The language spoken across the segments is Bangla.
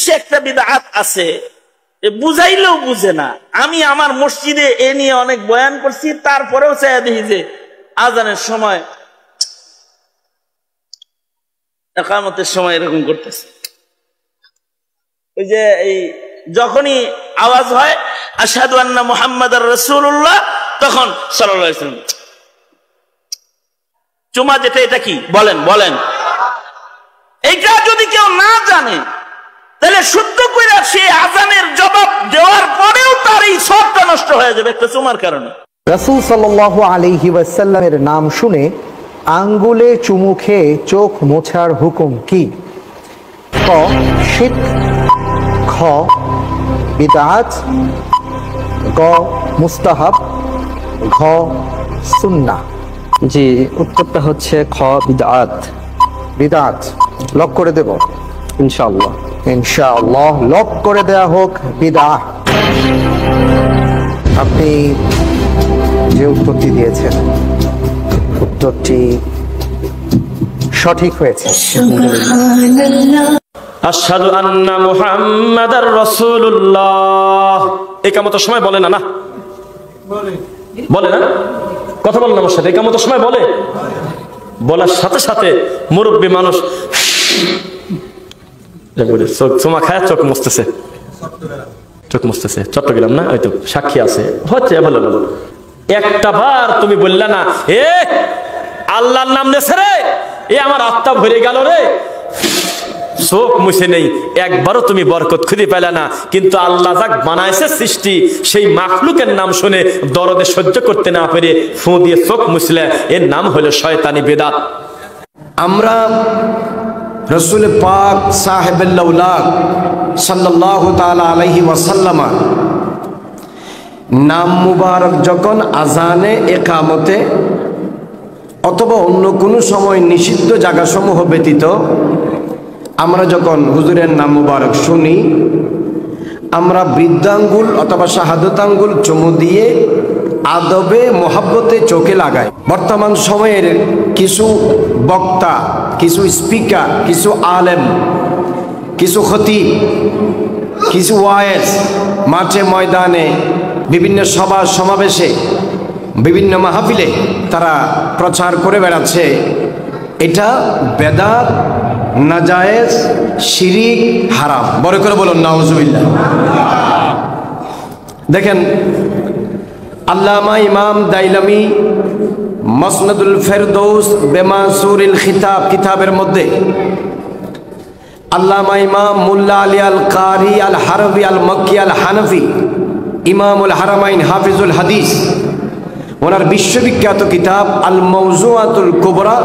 সে একটা বিদআত আছে, বুঝাইলেও বুঝে না। আমি আমার মসজিদে এ নিয়ে অনেক বয়ান করছি, তারপরেও চাই দেখি যে আজানের সময় ইকামতের সময় এরকম করতেছে। ওই যে এই যখনই আওয়াজ হয় আশহাদু আন্না মুহাম্মাদার রাসূলুল্লাহ, তখন সাল্লাল্লাহু আলাইহি ওয়াসাল্লাম চুমা যেটা, এটা কি বলেন বলেন। এইটা যদি কেউ না জানে তাহলে শুদ্ধ করে সে আজানের জবাব দেওয়ার পরেও তার এই সবটা নষ্ট হয়ে যাবে একটা চুমার কারণে। রাসূল সাল্লাল্লাহু আলাইহি ওয়াসাল্লামের নাম শুনে আঙ্গুলে চুমু খেয়ে চোখ মোছার হুকুম কি? ক শিরক, খ বিদআত, গ মুস্তাহাব, ঘ সুন্নাহ। জি, উত্তরটা হচ্ছে খ বিদআত। বিদআত লক করে দেব ইনশাআল্লাহ। ইনশাআল্লাহ লক করে দেয়া হোক বিদআহ। আপনি যে উত্তরটি দিয়েছেন উত্তরটি সঠিক হয়েছে। আশহাদু আন্না মুহাম্মাদার রাসূলুল্লাহ ইকামতের সময় বলে না? না বলে না? কথা বলেন আমার সাথে। ইকামতের সময় বলে, বলার সাথে সাথে মুরব্বী মানুষ চুমা খায় চোখ মুছতেছে, চোখ মুছতেছে। চট্টগ্রাম না, হয়তো সাক্ষী আছে হচ্ছে। বলো বলো, একটা বার তুমি বললা না এ আল্লাহর নাম নেছে রে, এ আমার আত্মা ভরে গেল রে, চোখ মুছে নেই, একবারও তুমি বরকত খুঁজে পেলে না। কিন্তু আল্লাহ যাক বানাইছে সৃষ্টি, সেই মাখলুকের নাম শুনে দরদে সহ্য করতে না পেরে ফু দিয়ে চোখ মুছলে, এর নাম হলো শয়তানি বিদআত। আমরা রাসূল পাক সাহেবুল আউলাদ সাল্লাল্লাহু তাআলা আলাইহি ওয়াসাল্লাম নাম মুবারক যখন আজানে, ইকামতে অথবা অন্য কোনো সময় নিষিদ্ধ জায়গাসমূহ ব্যতীত আমরা যখন হুজুরের নাম মুবারক শুনি, আমরা বৃদ্ধাঙ্গুল অথবা শাহাদাতাঙ্গুল চুমু দিয়ে আদবে মোহাব্বতে চোখে লাগাই। বর্তমান সময়ের কিছু বক্তা, কিছু স্পিকার, কিছু আলেম, কিছু খতিব, কিছু ওয়ায়েজ মাঠে ময়দানে, বিভিন্ন সভা সমাবেশে, বিভিন্ন মাহফিলে তারা প্রচার করে বেড়াচ্ছে এটা বেদাত, নাজায়েজ, শিরিক, হারাম। বড় করে বলুন নাউজুবিল্লাহ। দেখেন আল্লামা ইমাম দাইলামি মসনদুল ফেরদৌস বেমাসুরিল খিতাব কিতাবের মধ্যে আল্লামা ইমাম মুল্লা আলী আল কারি আল হারবি আল মক্কি আল হানফি ইমামুল হারামাইন হাফিজুল হাদিস, ওনার বিশ্ববিখ্যাত কিতাব আল মওজুআতুল কুবরা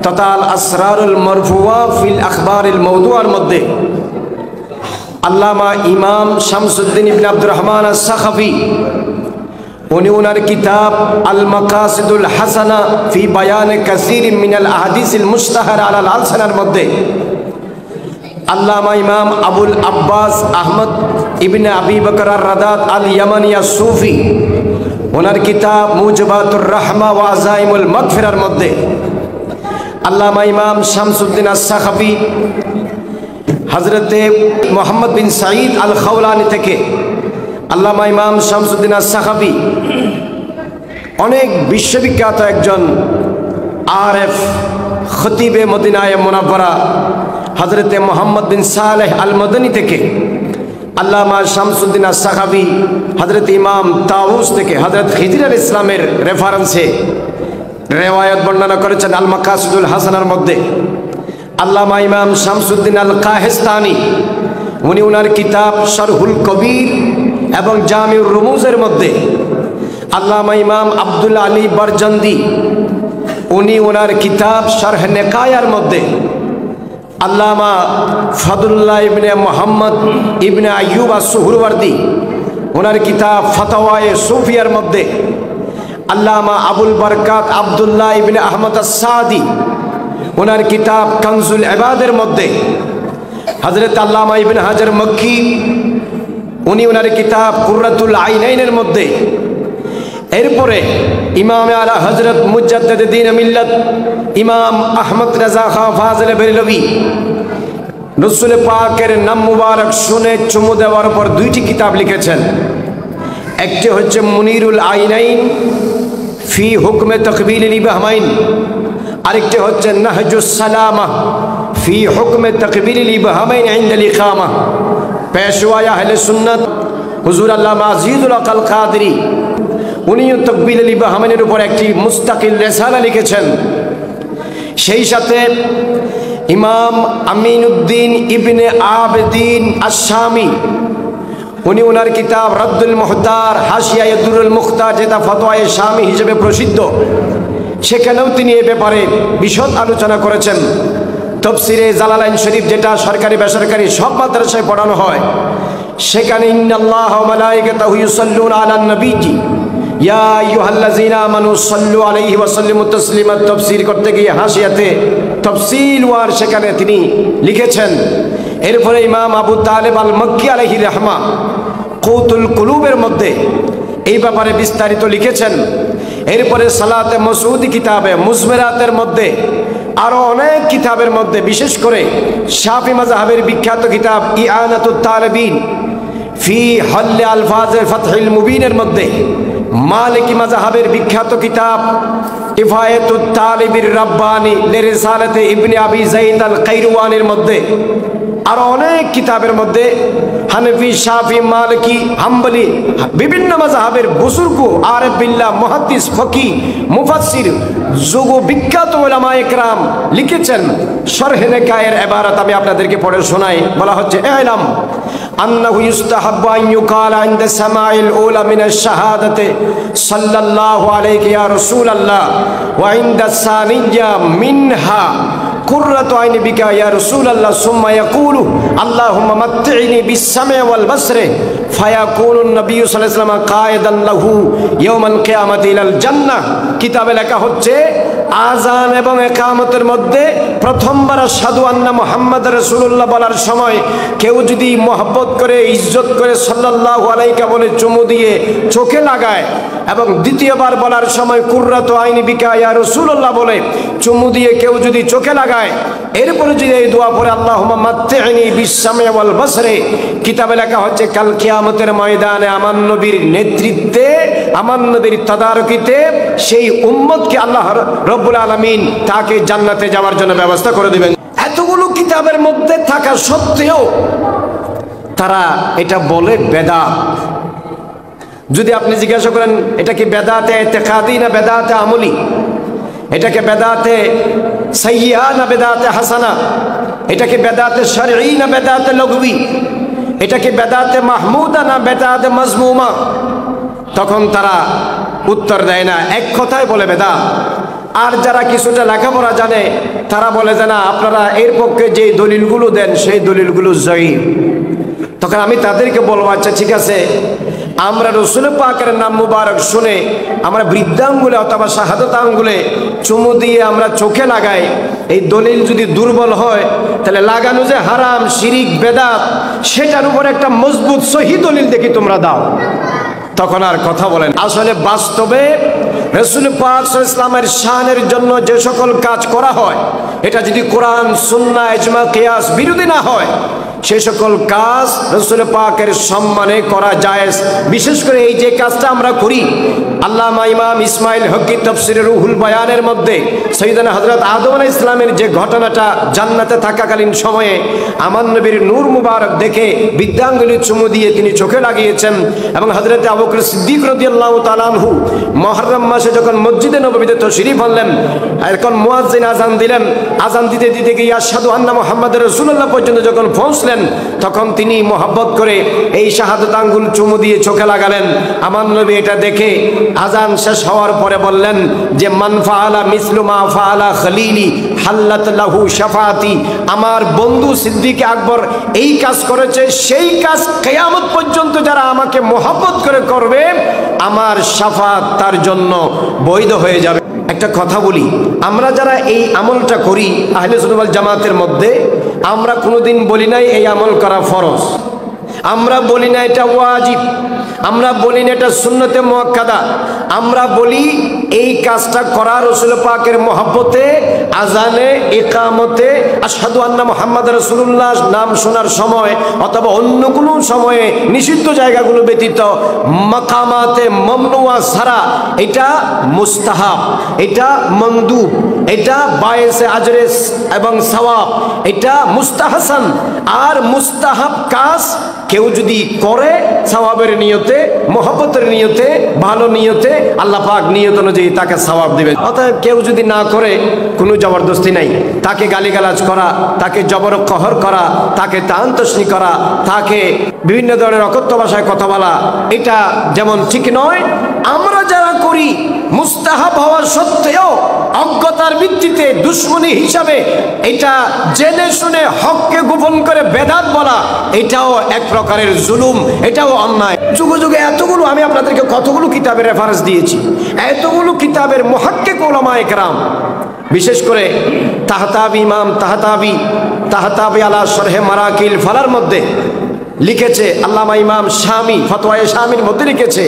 তথা আল আসরারুল মারফুয়া ফিল আখবারিল মাওদুআর মধ্যে আল্লামা ইমাম শামসুদ্দিন ইবনে আব্দুর রহমান আস-সাখাফি উনি ওনার কিতাব আল মাকাসিদুল হাসানা ফি বায়ান কাসীর মিনাল আহাদিসিল মুশতাহারা আলাল আলসানার মধ্যে আল্লামা ইমাম আবুল আব্বাস আহমদ ইবনে আবি বকর আর-রাদাত আল ইয়ামানিয়া সুফি ওনার কিতাব মুজবাতুর রাহমা ওয়া আযাইমুল মাগফিরার মধ্যে আল্লামা ইমাম শামসুদ্দিন আস-সাখাফি হযরতে মুহাম্মদ বিন সাঈদ আল খাওলানি থেকে আল্লামা ইমাম শামসুদ্দিন আস-সাখাফি অনেক বিশ্ববিখ্যাত একজন আরেফ খতিবে মদিনায়ে মুনাওয়ারা হযরতে মুহাম্মদ বিন সালেহ আল মদনী থেকে আল্লামা শামসুদ্দিন আস-সাখাফি হযরত ইমাম তাউস থেকে হযরত খিজির আলাইহিস সালামের রেফারেন্সে রিওয়ায়াত বর্ণনা করেছেন আল মাকাসিদুল হাসানার মধ্যে আল্লামা ইমাম শামসুদ্দিন আল কাহিস্তানি উনি ওনার কিতাব শরহুল কবির এবং জামিউর রুমুজের মধ্যে আল্লামা ইমাম আব্দুল আলী বারজান্দি উনি ওনার কিতাব শরহ নিকায়ার মধ্যে আল্লামা ফদলুল্লাহ ইবনে মুহাম্মদ ইবনে আইয়ুব আস-সুহরওয়ার্দী ওনার কিতাব ফতওয়ায়ে সুফিয়ার মধ্যে আল্লামা আবুল বরকাত আব্দুল্লাহ ইবনে আহমদ আস-সাদি ওনার কিতাব কানজুল ইবাদের মধ্যে হযরত আল্লামা ইবনে হাজার মক্কি উনি ওনার কিতাব কুররাতুল আইনাইনের মধ্যে এরপরে ইমাম আলা হযরত মুজাদ্দিদ দ্বীন মিল্লাত ইমাম আহমদ রাজা খান ফাজিল বেরলভী রসুল পাকের নাম মুবারক শুনে চুমু দেওয়ার পর দুইটি কিতাব লিখেছেন। একটি হচ্ছে মুনিরুল আইনাইন ফি হুকমে তাকবিলিল ইবহামাইন, আরেকটি হচ্ছে নাহজুস সালামা ফি হুকমে তাকবিলিল ইবহামাইন ইনদাল ইকামা। পেশওয়া আহলে সুন্নাত হুজুর আল্লামা আজিজুল আকাল কাদরি উনিও তাকবিলিল ইবহামাইনের উপর একটি মুস্তাকিল রিসালা লিখেছেন। সেই সাথে ইমাম আমিনউদ্দিন ইবনে আবেদিন আশ-শামি উনি ওনার কিতাব রাদ্দুল মুহতার হাশিয়া ইয়াদুরুল মুখতার, যেটা ফতোয়ায়ে শামি হিসেবে প্রসিদ্ধ, সেখানেও তিনি এ ব্যাপারে বিশদ আলোচনা করেছেন। তাফসিরে জালালাইন শরীফ, যেটা সরকারি বেসরকারি সব মাদ্রাসায় পড়ানো হয়, সেখানে ইন্নাল্লাহা ওয়া মালাইকাতাহু ইউসাল্লুনা আলান নবিয়্যি ইয়া আইয়ুহাল্লাযীনা আমানু সাল্লু আলাইহি ওয়া সাল্লিমু তাসলিমা তাফসীর করতে গিয়ে হাশিয়াতে তাফসীল ওয়ার সেখানে তিনি লিখেছেন। এরপরে ইমাম আবু তালেব আল মক্কি আলাইহি রাহমা কৌতুল কুলুবের মধ্যে এই ব্যাপারে বিস্তারিত লিখেছেন। এরপরে সালাতে মসউদি কিতাবে, মুজমেরাতের মধ্যে, আরো অনেক কিতাবের মধ্যে, বিশেষ করে শাফি মাযহাবের বিখ্যাত কিতাব ইআনাতুত তালিবিন ফি হল্লে আলফাজে ফাতহুল মুবিনের মধ্যে, মালিকি মাযহাবের বিখ্যাত কিতাব কিফায়াতুত তালিবির রাব্বানি লিরিসালাতে ইবনে আবি যায়েদ আল কাইরওয়ানির মধ্যে, আরো অনেক কিতাবের মধ্যে হানফি, শাফি, মালিকি, হাম্বলি বিভিন্ন মাযহাবের বুজুর্গ আরিফ বিল্লাহ, মুহাদ্দিস, ফকিহ, মুফাসসির, যুগ বিখ্যাত উলামায়ে কেরাম লিখেছেন। শরহে নিকায়ের ইবারত আমি আপনাদেরকে পড়ে শোনাই। বলা হচ্ছে ইলাম আন্নাহু ইউস্তাহাব্বু আন ইউকালা ইনদা সামাইল উলা মিনাশ শাহাদাতি সাল্লাল্লাহু আলাইহি ইয়া রাসূলুল্লাহ ওয়া ইনদা সানিয়্যা মিনহা কুররাতু আইনি বিকা ইয়া রাসূলুল্লাহ সুম্মা ইয়াকুলু আল্লাহুম্মা মাত্তি'নি বিস-সাম'i ওয়াল বাসরি ফায়াকুনু নবী সাল্লাল্লাহু আলাইহি ওয়াসাল্লাম কায়েদান লাহু ইয়াওমাল কিয়ামাতি ইলাল জান্নাহ। কিতাবে লেখা হচ্ছে আযান এবং ইকামতের মধ্যে প্রথমবার আশহাদু আন্না মুহাম্মাদুর রাসূলুল্লাহ বলার সময় কেউ যদি মহব্বত করে, ইজ্জত করে সাল্লাল্লাহু আলাইহি বলে চুমু দিয়ে চোখে লাগায়, এবং দ্বিতীয়বার বলার সময় কুররাতু আইনি বিকা ইয়া রাসূলুল্লাহ বলে চুমু দিয়ে কেউ যদি চোখে লাগায়, এরপরে যদি এই দোয়া পড়ে আল্লাহুম্মা মাত্তি'নি বিস-সাম'i ওয়াল বাসরি, কিতাবে লেখা হচ্ছে কাল কিয়ামতের ময়দানে আমার নবীর নেতৃত্বে, আমার নবীর তদারকিতে সেই উম্মতকে আল্লাহ রব্বুল আলামিন তাকে জান্নাতে যাওয়ার জন্য ব্যবস্থা করে দিবেন। এতগুলো কিতাবের মধ্যে থাকা সত্ত্বেও তারা এটা বলে বেদাত। যদি আপনি জিজ্ঞাসা করেন এটা কি বেদাতে ইতিকাদি না বেদাতে আমলি, এটাকে বেদাতে সাইয়্যা না বেদাতে হাসানা, এটাকে বেদাতে শরঈ না বেদাতে লঘবি, এটাকে বেদাতে মাহমুদা না বেদাতে মজমুমা, তখন তারা উত্তর দেয় না, এক কথায় বলে বেদাত। আর যারা কিছুটা লেখাপড়া জানে তারা বলে যে না, আপনারা এর পক্ষে যে দলিলগুলো দেন সেই দলিলগুলো জয়ীফ। তখন আমি তাদেরকে বলবো, আচ্ছা ঠিক আছে, আমরা রসুল পাকের নাম মুবারক শুনে আমরা বৃদ্ধাঙ্গুলে অথবা শাহাদাত আঙ্গুলে চুমু দিয়ে আমরা চোখে লাগাই, এই দলিল যদি দুর্বল হয় তাহলে লাগানো যে হারাম, শিরিক, বেদাত, সেটার উপর একটা মজবুত সহি দলিল দেখি তোমরা দাও। তখন আর কথা বলেন। আসলে বাস্তবে রাসূল পাক সাল্লাল্লাহু আলাইহি ওয়াসাল্লামের শানের জন্য যে সকল কাজ করা হয়, এটা যদি কোরআন, সুন্নাহ, ইজমা, কিয়াস বিরোধী না হয়, সেই সকল কাজ রাসূল পাকের সম্মানে করা জায়েজ। বিশেষ করে এই যে কাজটা আমরা করি, আল্লামা ইমাম ইসমাইল হকি তাফসিরে রুহুল বায়ানের মধ্যে সাইয়েদনা হযরত আদম আলাইহিস সালামের যে ঘটনাটা, জান্নাতে থাকাকালীন সময়ে আমার নবীর নূর মুবারক দেখে বৃদ্ধাঙ্গুলি চুমু দিয়ে তিনি চোখে লাগিয়েছেন, এবং হযরত আবু বকর সিদ্দিক রাদিয়াল্লাহু তাআলা আনহু মুহররম মাসে যখন মসজিদে নববীতে তাশরীফ আনলেন, এখন মুয়াজ্জিন আযান দিলেন, আযান দিতে দিতে গিয়ে আশহাদু আন্না মুহাম্মাদুর রাসূলুল্লাহ পর্যন্ত যখন পৌঁছলেন, তখন তিনি মহব্বত করে এই শাহাদাত আঙ্গুল চুমু দিয়ে চোখে লাগালেন। আমার নবী এটা দেখে আযান শেষ হওয়ার পরে বললেন যে মান ফাআলা মিসলু মা ফাআলা খলিলি হাল্লাত লাহু শাফাআতি, আমার বন্ধু সিদ্দিক আকবর এই কাজ করেছে, সেই কাজ কিয়ামত পর্যন্ত যারা আমাকে মহব্বত করে করবে, আমার শাফাআত তার জন্য বৈধ হয়ে যাবে। একটা কথা বলি, আমরা যারা এই আমলটা করি আহলে সুন্নাত ওয়াল জামাতের মধ্যে, আমরা কোনোদিন বলি নাই এই আমল করা ফরজ। আমরা বলি না এটা ওয়াজিব, আমরা বলি না এটা সুন্নতে মুআক্কাদা, আমরা বলি এই কাজটা করা রাসূল পাকের মহব্বতে, আজানে, ইকামতে, আশহাদু আন্না মুহাম্মাদ রাসূলুল্লাহ নাম শোনার সময় অথবা অন্য কোনো সময়ে নিষিদ্ধ জায়গাগুলো ব্যতীত মাকামাতে মামনুয়া ছাড়া এটা মুস্তাহাব, এটা মানদুব, এটা বায়েসে আজরে এবং সওয়াব, এটা মুস্তাহসান। আর মুস্তাহাব কাজ কেউ যদি করে সওয়াবের নিয়তে, মহব্বতের নিয়তে, ভালো নিয়তে, আল্লাহ পাক নিয়ত অনুযায়ী তাকে সওয়াব দিবেন। অতএব কেউ যদি না করে কোনো জবরদস্তি নাই, তাকে গালিগালাজ করা, তাকে জবর কহর করা, তাকে তান্তস্নি করা, তাকে বিভিন্ন ধরনের অকথ্য ভাষায় কথা বলা, এটা যেমন ঠিক নয়। আমরা যারা করি মুস্তাহাব হওয়া সত্ত্বেও অজ্ঞতার ভিত্তিতে দুশ্মনী হিসাবে এটা জেনে শুনে হককে গোপন করে বেদাত বলা, এটাও এক প্রকারের জুলুম, এটাও অন্যায়। যুগে যুগে এতগুলো, আমি আপনাদেরকে কতগুলো কিতাবের রেফারেন্স দিয়েছি, এতগুলো কিতাবের মুহাক্কিক উলামায়ে কেরাম, বিশেষ করে তাহতাবি ইমাম তাহতাবি আলা শরহে মারাকিল ফালার মধ্যে লিখেছে, আল্লামা ইমাম শামি ফতোয়ায়ে শামির মধ্যে লিখেছে,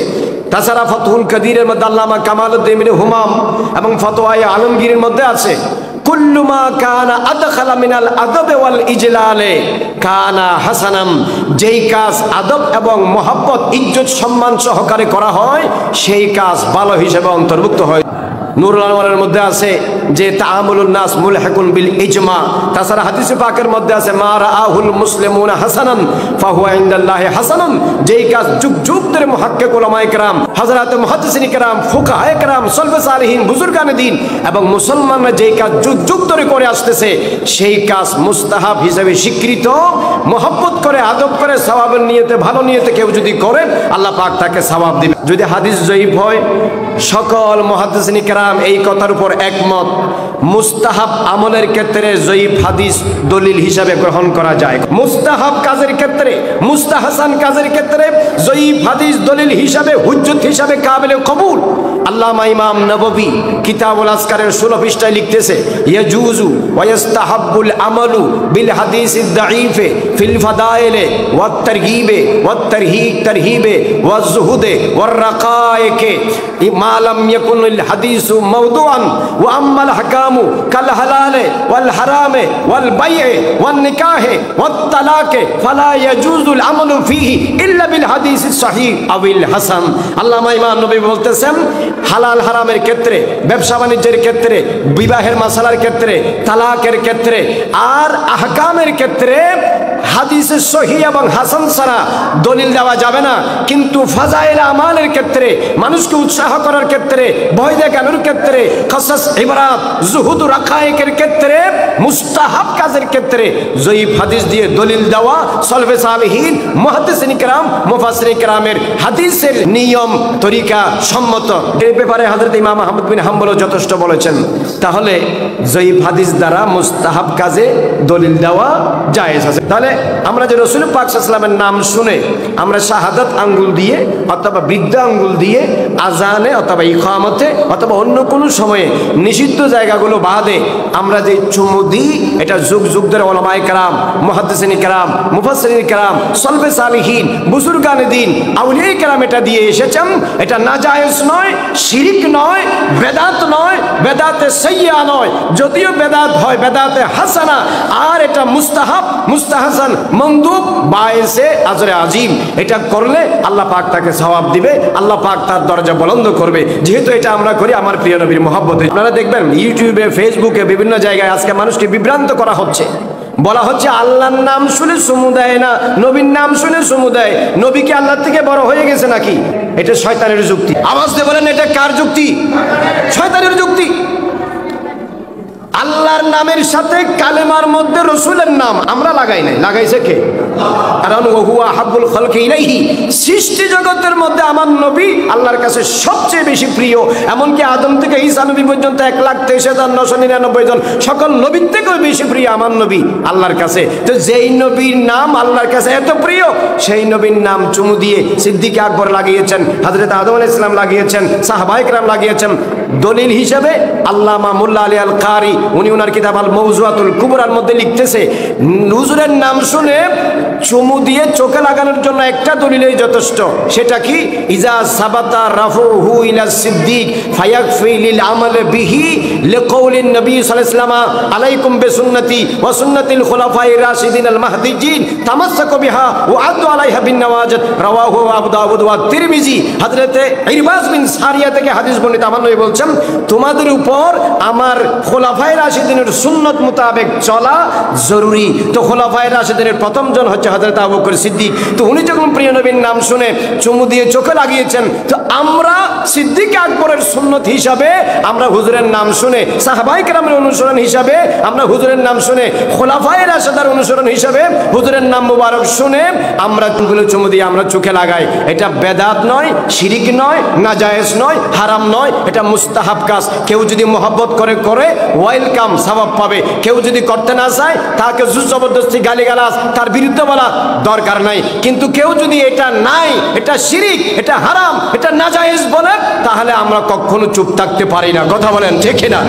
তাছাড়া ফতহুল কাদিরের মধ্যে আল্লামা কামালউদ্দিন ইবনে হুমাম এবং ফতোয়ায়ে আলমগীরের মধ্যে আছে, কুল্লু মা কানা আদখালা মিনাল আদব ওয়াল ইজলালে কানা হাসানাম, যেই কাজ আদব এবং মহব্বত, ইজ্জত, সম্মান সহকারে করা হয় সেই কাজ ভালো হিসেবে অন্তর্ভুক্ত হয়। নূরুল আনওয়ারের মধ্যে আছে যে তাআমুলুন নাস মুলহিকুন বিল ইজমা। তাছাড়া হাদিসে পাকের মধ্যে আছে মা রাআহুল মুসলিমুনা হাসানান ফাহুয়া ইনদাল্লাহি হাসানান, যেই কাজ যুগ যুগ ধরে মুহাক্কিক উলামায়ে কেরাম, হযরত মুহাদ্দিসিন কেরাম, ফুকাহায়ে কেরাম, সলফে সালেহিন, বুজুর্গানে দ্বীন এবং মুসলমানরা যেই কাজ যুগ যুগ ধরে করে আসতেছে সেই কাজ মুস্তাহাব হিসেবে স্বীকৃত। মহব্বত করে, আদব করে, সওয়াবের নিয়তে, ভালো নিয়তে কেউ যদি করেন আল্লাহ পাক তাকে সওয়াব দিবেন। যদি হাদিস জয়ীফ হয়, সকল মুহাদ্দিসিন কেরাম এই কথার উপর একমত, মুস্তাহাব আমলের ক্ষেত্রে জয়ীফ হাদিস দলিল হিসাবে গ্রহণ করা যায়। মুস্তাহাব কাজের ক্ষেত্রে, মুস্তাহসান কাজের ক্ষেত্রে জয়ীফ হাদিস দলিল হিসাবে, হুজ্জত হিসাবে কাবিলে কবুল। আল্লামা ইমাম নববী কিতাবুল আজকারের 16 পৃষ্ঠায় লিখতেছে, ইয়াজুজু ওয়া ইস্তাহাব্বুল আমালু বিল হাদিসিদ দাঈফে ফিল ফাদাইলে ওয়াত তারগীবে ওয়াত তারহিবে ওয়াজ যুহুদে ওয়ার রাকায়েকে মা লাম ইয়াকুনুল হাদিসু মাওদুআন ওয়া আম্মাল হাকামু কাল হালালে ওয়াল হারামে ওয়াল বাইয়ে ওয়ান নিকাহে ওয়াত তালাকে ফালা ইয়াজুজুল আমালু ফিহি ইল্লা বিল হাদিসিস সহিহ আবিল হাসান। আল্লামা ইমাম নববী বলতেছেন, হালাল হারামের ক্ষেত্রে, ব্যবসা বাণিজ্যের ক্ষেত্রে, বিবাহের মাসালার ক্ষেত্রে, তালাকের ক্ষেত্রে আর আহকামের ক্ষেত্রে হাদিসে সহিহ এবং হাসান ছাড়া দলিল দেওয়া যাবে না। কিন্তু ফাজাইল আমালের ক্ষেত্রে, মানুষকে উৎসাহ করার ক্ষেত্রে, ভয় দেখানোর ক্ষেত্রে, কসস ইবরাত, যুহুদ, রাকায়েকের ক্ষেত্রে, মুস্তাহাব কাজের ক্ষেত্রে জয়ীফ হাদিস দিয়ে দলিল দেওয়া সলফে সালেহিন, মুহাদ্দিসিন কেরাম, মুফাসসিরিন কেরামের হাদিসের নিয়ম তরিকা সম্মত। এই ব্যাপারে হযরত ইমাম আহমদ বিন হাম্বলও যথেষ্ট বলেছেন। তাহলে জয়ীফ হাদিস দ্বারা মুস্তাহাব কাজে দলিল দেওয়া জায়েজ আছে। তাহলে আমরা যে রাসূল পাক সাল্লাল্লাহু আলাইহি ওয়াসাল্লামের নাম শুনে আমরা শাহাদাত আঙ্গুল দিয়ে অথবা বৃদ্ধা আঙ্গুল দিয়ে আজানে অথবা ইকামতে অথবা অন্য কোনো সময়ে নিষিদ্ধ জায়গাগুলো বাদে আমরা যে চুমু দিই, এটা যুগ যুগ ধরে উলামায়ে কেরাম, মুহাদ্দিসিন কেরাম, মুফাসসিরিন কেরাম, সলফে সালেহিন, বুজুর্গানে দ্বীন, আউলিয়ায়ে কেরাম এটা দিয়ে এসেছেন। এটা নাজায়েজ নয়, শিরিক নয়, বেদাত নয়, বেদাতে সাইয়্যা নয়। যদিও বেদাত হয় বেদাতে হাসানা, আর এটা মুস্তাহাব, মুস্তাহসান, মানদুব, বায়েসে আজরে আজিম। এটা করলে আল্লাহ পাক তাকে সওয়াব দিবে, আল্লাহ পাক তার দরজা বুলন্দ করবে। যেহেতু এটা আমরা করি আমার প্রিয় নবীর মহব্বতে। আপনারা দেখবেন ইউটিউবে, ফেসবুকে, বিভিন্ন জায়গায় আজকে মানুষকে বিভ্রান্ত করা হচ্ছে। বলা হচ্ছে আল্লাহর নাম শুনে চুমু দেয় না, নবীর নাম শুনে চুমু দেয়। নবী কি আল্লাহ থেকে বড় হয়ে গেছে নাকি? এটা শয়তানের যুক্তি। আওয়াজ দিয়ে বলেন, এটা কার যুক্তি? শয়তানের যুক্তি। আল্লাহর নামের সাথে কালেমার মধ্যে রসুলের নাম আমরা লাগাই নাই, লাগাইছে কে? কারণ ওহুয়া হাব্বুল খালকি ইলাইহি, সৃষ্টি জগতের মধ্যে আমার নবী আল্লাহর কাছে সবচেয়ে বেশি প্রিয়। এমনকি আদম থেকে ঈসা নবী পর্যন্ত 1,23,999 জন সকল নবীর থেকেও বেশি প্রিয় আমার নবী আল্লাহর কাছে। তো যেই নবীর নাম আল্লাহর কাছে এত প্রিয়, সেই নবীর নাম চুমু দিয়ে সিদ্দিক আকবর লাগিয়েছেন, হযরত আদম আলাইহিস সালাম লাগিয়েছেন, সাহাবায়ে কেরাম লাগিয়েছেন। দলিল হিসেবে আল্লামা মোল্লা আলী আল কারি উনি ওনার কিতাব আল মওজুআতুল কুবরার মধ্যে লিখতেছে, হুজুরের নাম শুনে চুমু দিয়ে চোখে লাগানোর জন্য একটা দলিলই যথেষ্ট। সেটা কি? ইজা সাবাতা রাফুহু ইলা সিদ্দিক ফায়াকফি লিল আমাল বিহি লিকাউলিন নবী সাল্লাল্লাহু আলাইহি ওয়াসাল্লাম আলাইকুম বিসুন্নতি ওয়া সুন্নাতিল খুলাফায়ে রাশিদিন আল মাহদিয়িন তামাসসাকু বিহা ওয়া আদু আলাইহা বিন নওয়াজিদ রাওয়াহু আবু দাউদ ওয়া তিরমিজি। হযরতে ইরবাজ বিন সারিয়া থেকে হাদিস বর্ণিত, আমার নবী বলছেন তোমাদের উপর আমার খুলাফায়ে রাশিদিনের সুন্নত মোতাবেক চলা জরুরি। তো খুলাফায়ে রাশিদিনের প্রথম জন হচ্ছে হযরত আবু বকর সিদ্দিক। তো উনি যখন প্রিয় নবীর নাম শুনে চুমু দিয়ে চোখে লাগিয়েছেন, তো আমরা সিদ্দিক আকবরের সুন্নত হিসাবে আমরা হুজুরের নাম শুনে, সাহাবায়ে কেরামের অনুসরণ হিসাবে আমরা হুজুরের নাম শুনে, খুলাফায়ে রাশিদার অনুসরণ হিসাবে হুজুরের নাম মুবারক শুনে আমরা চুমু দিয়ে আমরা চোখে লাগাই। এটা বেদাত নয়, শিরিক নয়, নাজায়েজ নয়, হারাম নয়, এটা মুস্তাহাব কাজ। কেউ যদি মহব্বত করে করে ওয়েলকাম, সওয়াব পাবে। কেউ যদি করতে না চায় তাকে জোর জবরদস্তি গালিগালাজ তার বিরুদ্ধে বলা দরকার নাই। কিন্তু কেউ যদি এটা নাই, এটা শিরিক, এটা হারাম, এটা নাজায়েজ বলে, তাহলে আমরা কখনো চুপ থাকতে পারি না। কথা বলেন ঠিক না?